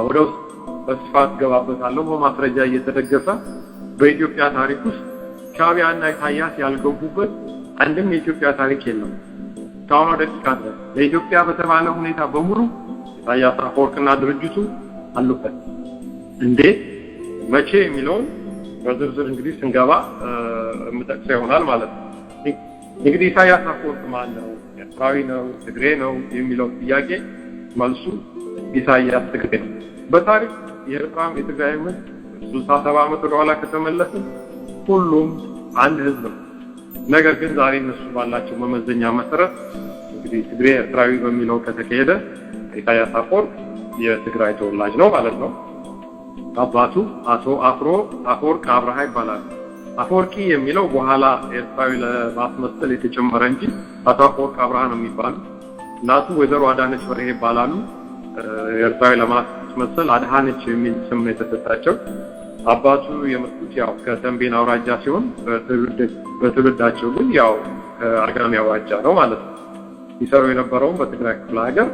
ወደ ውስጥ በስፋት ገባበታለሁ በማስረጃ እየተደገፈ በኢትዮጵያ ታሪክ ውስጥ ሻዕቢያና ኢሳያስ ያልገቡበት አንድም የኢትዮጵያ ታሪክ የለም። ታውና ደቂቃ ድረስ ለኢትዮጵያ በተባለ ሁኔታ በሙሉ ኢሳያስ አፈወርቅና ድርጅቱ አሉበት። እንዴት መቼ የሚለውን በዝርዝር እንግዲህ ስንገባ የምጠቅሰው ይሆናል ማለት ነው። እንግዲህ ኢሳያስ አፈወርቅ ማን ነው? ኤርትራዊ ነው? ትግሬ ነው? የሚለው ጥያቄ መልሱ ኢሳያስ ትግሬ ነው። በታሪክ የኤርትራም የትግራይም 67 ዓመት ወደኋላ ከተመለስን ሁሉም አንድ ህዝብ ነው። ነገር ግን ዛሬ እነሱ ባላቸው መመዘኛ መሰረት እንግዲህ ትግሬ ኤርትራዊ በሚለው ከተካሄደ ኢሳያስ አፈወርቅ የትግራይ ተወላጅ ነው ማለት ነው። አባቱ አቶ አፈወርቅ አብርሃ ይባላል። አፈወርቂ የሚለው በኋላ ኤርትራዊ ለማስመሰል የተጨመረ እንጂ አቶ አፈወርቅ አብርሃ ነው የሚባለው። እናቱ ወይዘሮ አዳነች በርሄ ይባላሉ። ኤርትራዊ ለማስመሰል አድሃነች የሚል ስም ነው የተሰጣቸው። አባቱ የመጡት ያው ከተንቤን አውራጃ ሲሆን በትውልዳቸው ግን ያው ከአጋሜ አውራጃ ነው ማለት ነው። ይሰሩ የነበረውም በትግራይ ክፍለ ሀገር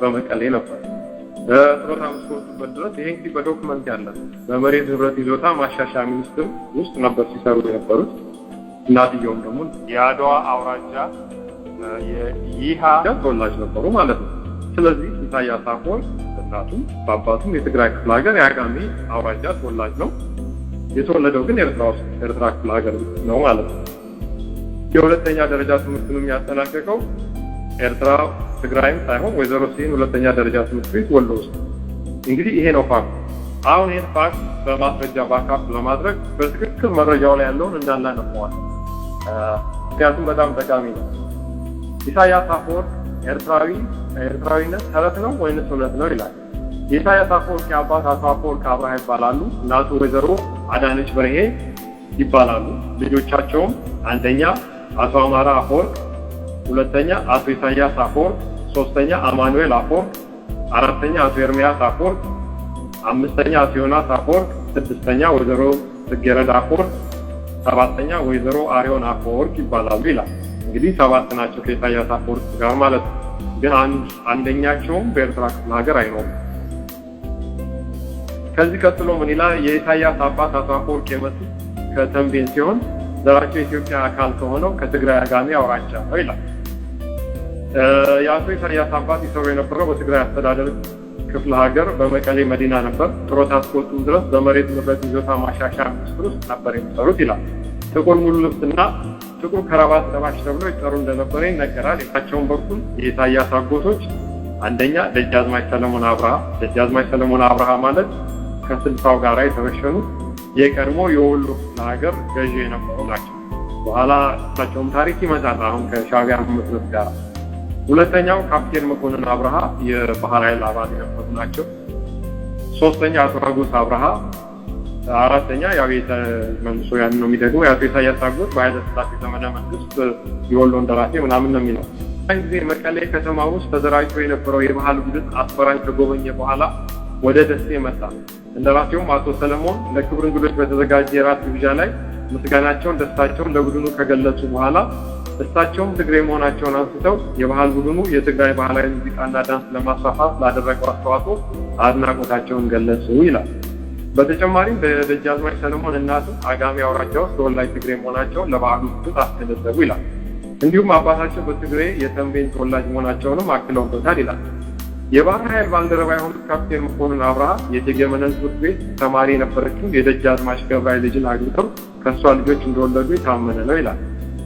በመቀሌ ነበር። በጥሮታ መስኮቱበት ድረስ ይሄ እንግዲህ በዶክመንት ያለ በመሬት ንብረት ይዞታ ማሻሻያ ሚኒስቴር ውስጥ ነበር ሲሰሩ የነበሩት። እናትየውም ደግሞ የአድዋ አውራጃ የይሃ ተወላጅ ነበሩ ማለት ነው። ስለዚህ ኢሳያስ አፈወርቅ እናቱም በአባቱም የትግራይ ክፍለ ሀገር የአጋሜ አውራጃ ተወላጅ ነው። የተወለደው ግን ኤርትራ ክፍለ ሀገር ነው ማለት ነው። የሁለተኛ ደረጃ ትምህርቱን የሚያጠናቀቀው ኤርትራ ትግራይም ሳይሆን ወይዘሮ ሲን ሁለተኛ ደረጃ ትምህርት ቤት ወሎ ውስጥ። እንግዲህ ይሄ ነው ፋክት። አሁን ይሄን ፋክት በማስረጃ ባካፕ ለማድረግ በትክክል መረጃው ላይ ያለውን እንዳናነፈዋል። ምክንያቱም በጣም ጠቃሚ ነው። ኢሳያስ አፈወርቅ ኤርትራዊነት ተረት ነው ወይንስ እውነት ነው ይላል። የኢሳያስ አፈወርቅ አባት አቶ አፈወርቅ አብርሃ ይባላሉ። እናቱ ወይዘሮ አዳነች በርሄ ይባላሉ። ልጆቻቸውም አንደኛ አቶ አማራ አፈወርቅ፣ ሁለተኛ አቶ ኢሳያስ አፈወርቅ፣ ሶስተኛ አማኑኤል አፈወርቅ፣ አራተኛ አቶ ኤርሚያስ አፈወርቅ፣ አምስተኛ አቶ ዮናስ አፈወርቅ፣ ስድስተኛ ወይዘሮ ጽጌረዳ አፈወርቅ፣ ሰባተኛ ወይዘሮ አሪዮን አፈወርቅ ይባላሉ ይላል። እንግዲህ ሰባት ናቸው ከኢሳያስ አፈወርቅ ጋር ማለት ነው። ግን አንደኛቸውም በኤርትራ ክፍለ ሀገር አይኖርም። ከዚህ ቀጥሎ ምን ይላል? የኢሳያስ አባት አቶ አፈወርቅ የመጡት ከተንቤን ሲሆን ዘራቸው የኢትዮጵያ አካል ከሆነው ከትግራይ አጋሜ አውራጃ ነው ይላል። የአቶ ኢሳያስ አባት ይሰሩ የነበረው በትግራይ አስተዳደር ክፍለ ሀገር በመቀሌ መዲና ነበር። ጥሮታ እስከወጡ ድረስ በመሬት ንብረት ይዞታ ማሻሻያ ሚኒስቴር ውስጥ ነበር የሚሰሩት ይላል። ጥቁር ሙሉ ልብስና ጥቁር ከረባት ለባሽ ተብሎ ይጠሩ እንደነበረ ይነገራል። የታቸውን በኩል የኢሳያስ አጎቶች አንደኛ ደጃዝማች ሰለሞን አብርሃ ማለት ከስልሳው ጋር የተረሸኑ የቀድሞ የወሎ ሀገር ገዢ የነበሩ ናቸው። በኋላ እሳቸውም ታሪክ ይመጣል አሁን ከሻዕቢያ መስረት ጋር። ሁለተኛው ካፕቴን መኮንን አብርሃ የባህር ኃይል አባል የነበሩ ናቸው። ሶስተኛ አቶ ሀጎስ አብርሃ፣ አራተኛ ያው መልሶ ያን ነው የሚደግመው የአቶ ኢሳያስ አጎት በኃይለ ሥላሴ ዘመነ መንግስት የወሎ እንደራሴ ምናምን ነው የሚለው። አንድ ጊዜ መቀሌ ከተማ ውስጥ ተደራጅቶ የነበረው የባህል ቡድን አስመራን ከጎበኘ በኋላ ወደ ደሴ መጣ። እንደራሴውም አቶ ሰለሞን ለክብር እንግዶች በተዘጋጀ የራት ግብዣ ላይ ምስጋናቸውን ደስታቸውን ለቡድኑ ከገለጹ በኋላ እሳቸውም ትግሬ መሆናቸውን አንስተው የባህል ቡድኑ የትግራይ ባህላዊ ሙዚቃና ዳንስ ለማስፋፋት ላደረገው አስተዋጽኦ አድናቆታቸውን ገለጹ ይላል። በተጨማሪም በደጃዝማች ሰለሞን እናቱ አጋሜ አውራጃ ውስጥ ተወላጅ ትግሬ መሆናቸውን ለባህሉ ቡድን አስገነዘቡ ይላል። እንዲሁም አባታቸው በትግሬ የተንቤን ተወላጅ መሆናቸውንም አክለውበታል ይላል። የባህር ኃይል ባልደረባ የሆኑት ካፕቴን መኮንን አብርሃ የእቴጌ መነን ትምህርት ቤት ተማሪ የነበረችው የደጃዝማች ገብረኃይል ልጅን አግብተው ከእሷ ልጆች እንደወለዱ የታመነ ነው ይላል።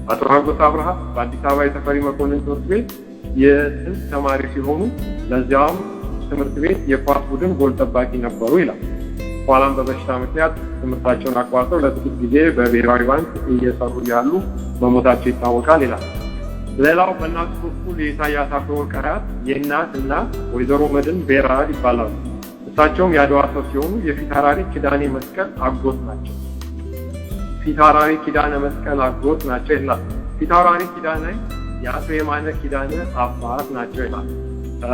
አቶ ሀጎስ አብርሃ በአዲስ አበባ የተፈሪ መኮንን ትምህርት ቤት የጥንት ተማሪ ሲሆኑ ለዚያውም ትምህርት ቤት የኳስ ቡድን ጎል ጠባቂ ነበሩ ይላል። ኋላም በበሽታ ምክንያት ትምህርታቸውን አቋርጠው ለጥቂት ጊዜ በብሔራዊ ባንክ እየሰሩ ያሉ መሞታቸው ይታወቃል ይላል። ሌላው በእናቱ በኩል የኢሳያስ አፈወርቅ አያት የእናት እናት ወይዘሮ መድን ቤራድ ይባላሉ። እሳቸውም የአድዋ ሰው ሲሆኑ የፊታውራሪ ኪዳነ መስቀል አጎት ናቸው። ፊታውራሪ ኪዳነ መስቀል አጎት ናቸው ይላል። ፊታውራሪ ኪዳነ የአቶ የማነ ኪዳነ አባት ናቸው ይላል።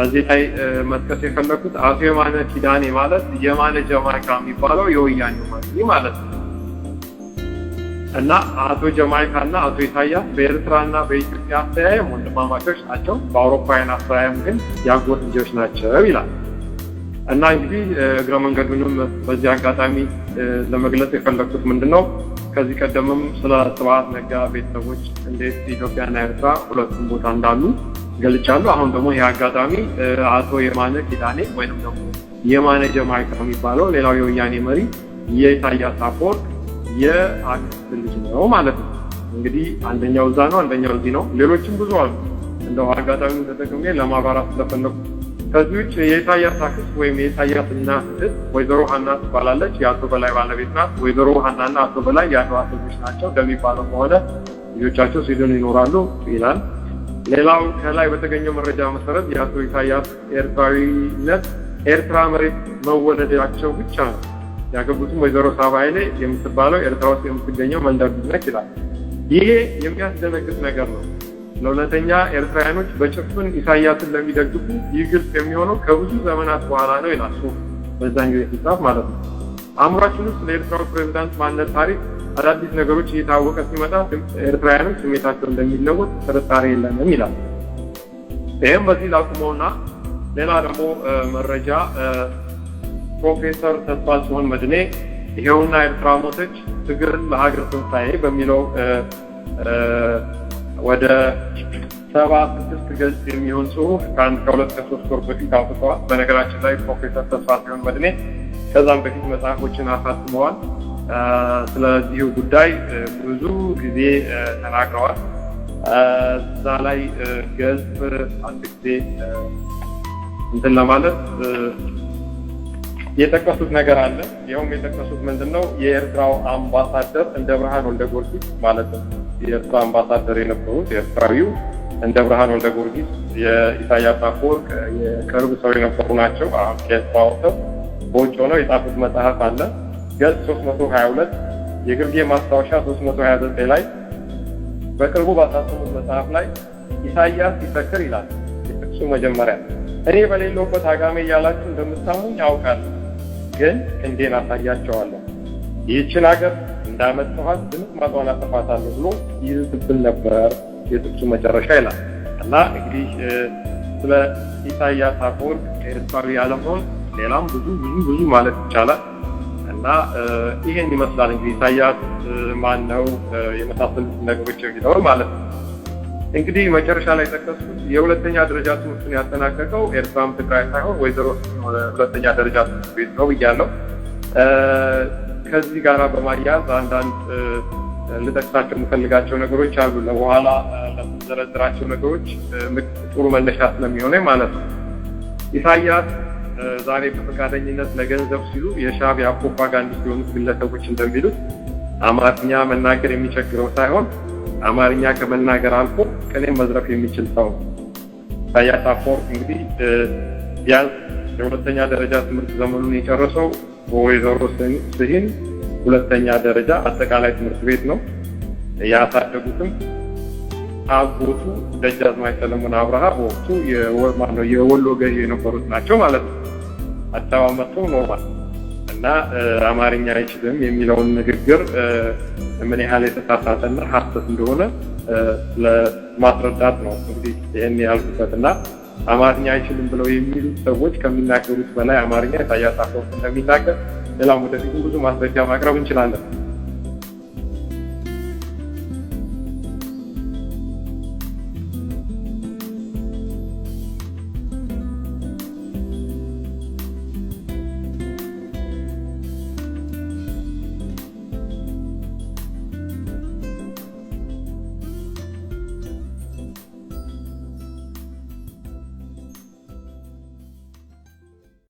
እዚህ ላይ መጥቀስ የፈለኩት አቶ የማነ ኪዳኔ ማለት የማነ ጀማይካ የሚባለው የወያኔ ማለት ነው። እና አቶ ጀማይካና አቶ ኢሳያስ በኤርትራና በኢትዮጵያ አስተያየም ወንድማማቾች ናቸው። በአውሮፓውያን አስተያየም ግን ያጎት ልጆች ናቸው ይላል። እና እንግዲህ እግረ መንገዱንም በዚህ አጋጣሚ ለመግለጽ የፈለኩት ምንድነው ከዚህ ቀደምም ስለ ስብሐት ነጋ ቤተሰቦች እንዴት ኢትዮጵያና ኤርትራ ሁለቱም ቦታ እንዳሉ ገልጫለሁ። አሁን ደግሞ ይህ አጋጣሚ አቶ የማነ ኪዳኔ ወይንም ደግሞ የማነ ጀማይካ የሚባለው ሌላው የወያኔ መሪ የኢሳያስ አፈወርቅ የአክስት ልጅ ነው ማለት ነው። እንግዲህ አንደኛው እዛ ነው፣ አንደኛው እዚህ ነው። ሌሎችም ብዙ አሉ። እንደው አጋጣሚውን ተጠቅሜ ለማብራራት ስለፈለኩ ከዚህ ውጭ የኢሳያስ አክስት ወይም የኢሳያስ እናት ወይዘሮ ሀና ትባላለች። የአቶ በላይ ባለቤት ናት። ወይዘሮ ሀናና አቶ በላይ የአድዋ ሰዎች ናቸው። እንደሚባለው ከሆነ ልጆቻቸው ስዊድን ይኖራሉ ይላል። ሌላው ከላይ በተገኘው መረጃ መሰረት የአቶ ኢሳያስ ኤርትራዊነት ኤርትራ መሬት መወለዳቸው ብቻ ነው። ያገቡትም ወይዘሮ ሳባ ኃይሌ የምትባለው ኤርትራ ውስጥ የምትገኘው መንደር ነች ይላል። ይሄ የሚያስደነግጥ ነገር ነው። ለሁለተኛ ኤርትራውያኖች በጭፍን ኢሳያስን ለሚደግፉ ይህ ግልጽ የሚሆነው ከብዙ ዘመናት በኋላ ነው ይላል በዛን ጊዜ ሲጻፍ ማለት ነው። አእምሯችን ውስጥ ለኤርትራው ፕሬዝዳንት ማንነት ታሪክ አዳዲስ ነገሮች እየታወቀ ሲመጣ ኤርትራውያኖች ስሜታቸው እንደሚለወጥ ጥርጣሬ የለንም ይላል። ይህም በዚህ ላቁመውና ሌላ ደግሞ መረጃ ፕሮፌሰር ተስፋጽዮን መድኔ ይሄውና ኤርትራ ሞተች ትግል ለሀገር ትንሣኤ በሚለው ወደ 76 ገጽ የሚሆን ጽሁፍ ከሁለት ከሶስት ወር በፊት አውጥተዋል። በነገራችን ላይ ፕሮፌሰር ተስፋጽዮን መድኔ ከዛም በፊት መጽሐፎችን አሳትመዋል። ስለዚሁ ጉዳይ ብዙ ጊዜ ተናግረዋል። እዛ ላይ ገጽ አንድ ጊዜ እንትን ለማለት የጠቀሱት ነገር አለ። ይኸውም የጠቀሱት ምንድነው የኤርትራው አምባሳደር እንደ ብርሃን ወልደ ጊዮርጊስ ማለት ነው። የኤርትራ አምባሳደር የነበሩት ኤርትራዊው እንደ ብርሃን ወልደ ጊዮርጊስ የኢሳያስ አፈወርቅ የቅርብ ሰው የነበሩ ናቸው። አሁን ከኤርትራ ወጥተው በውጭ ሆነው የጻፉት መጽሐፍ አለ። ገጽ 322 የግርጌ ማስታወሻ 329 ላይ በቅርቡ ባሳተሙት መጽሐፍ ላይ ኢሳያስ ይፈክር ይላል። እሱ መጀመሪያ እኔ በሌለውበት አጋሜ እያላችሁ እንደምታሙኝ ያውቃለሁ፣ ግን እንዴን አሳያቸዋለሁ። ይህችን ሀገር እንዳመጣኋት ድምፅ ማጧን አጠፋታለሁ ብሎ ይዝትብን ነበር የጥቅሱ መጨረሻ ይላል። እና እንግዲህ ስለ ኢሳያስ አፈወርቅ ኤርትራዊ ያለመሆን ሌላም ብዙ ማለት ይቻላል። እና ይሄን ይመስላል እንግዲህ ኢሳያስ ማን ነው የመሳሰሉት ነገሮች የሚለው ማለት ነው። እንግዲህ መጨረሻ ላይ ተከስኩት የሁለተኛ ደረጃ ትምህርቱን ያጠናቀቀው ኤርትራም ትግራይ ሳይሆን ወይዘሮ ሁለተኛ ደረጃ ትምህርት ቤት ነው ብያለሁ። ከዚህ ጋር በማያያዝ አንዳንድ ልጠቅሳቸው የምፈልጋቸው ነገሮች አሉ። ለበኋላ ለምዘረዝራቸው ነገሮች ጥሩ መነሻ ስለሚሆነ ማለት ነው። ኢሳያስ ዛሬ በፈቃደኝነት ለገንዘብ ሲሉ የሻዕቢያ ፕሮፓጋንዲስት የሆኑት ግለሰቦች እንደሚሉት አማርኛ መናገር የሚቸግረው ሳይሆን አማርኛ ከመናገር አልፎ ቅኔም መዝረፍ የሚችል ሰው ኢሳያስ አፈወርቅ እንግዲህ ቢያንስ የሁለተኛ ደረጃ ትምህርት ዘመኑን የጨረሰው በወይዘሮ ስሂን ሁለተኛ ደረጃ አጠቃላይ ትምህርት ቤት ነው። ያሳደጉትም አጎቱ ደጃዝማች ሰለሞን አብርሃ በወቅቱ የወሎ ገዢ የነበሩት ናቸው ማለት ነው። አዲስ አበባ መጥተው ኖሯል እና አማርኛ አይችልም የሚለውን ንግግር ምን ያህል የተሳሳተና ሐሰት እንደሆነ ለማስረዳት ነው እንግዲህ ይሄን ያልኩበትና አማርኛ አይችልም ብለው የሚሉት ሰዎች ከሚናገሩት በላይ አማርኛ ኢሳያስ አፈወርቅ እንደሚናገር ሌላም ወደፊት ብዙ ማስረጃ ማቅረብ እንችላለን።